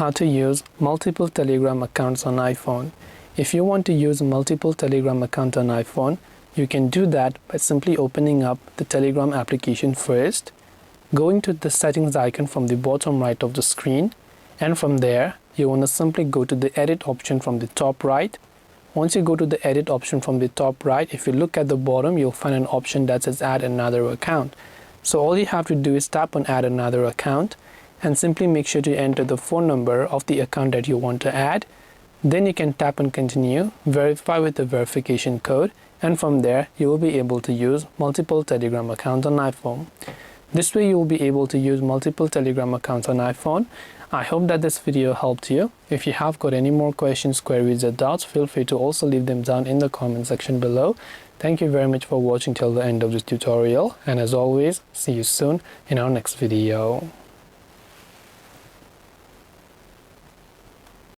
how to use multiple Telegram accounts on iPhone. If you want to use multiple Telegram accounts on iPhone, you can do that by simply opening up the Telegram application first, going to the settings icon from the bottom right of the screen, and from there you want to simply go to the edit option from the top right. Once you go to the edit option from the top right, if you look at the bottom, you'll find an option that says add another account. So all you have to do is tap on add another account and simply make sure to enter the phone number of the account that you want to add. Then you can tap on continue, verify with the verification code, and from there you will be able to use multiple Telegram accounts on iPhone. This way you will be able to use multiple Telegram accounts on iPhone. I hope that this video helped you. If you have got any more questions, queries, or doubts, feel free to also leave them down in the comment section below. Thank you very much for watching till the end of this tutorial, and as always, see you soon in our next video.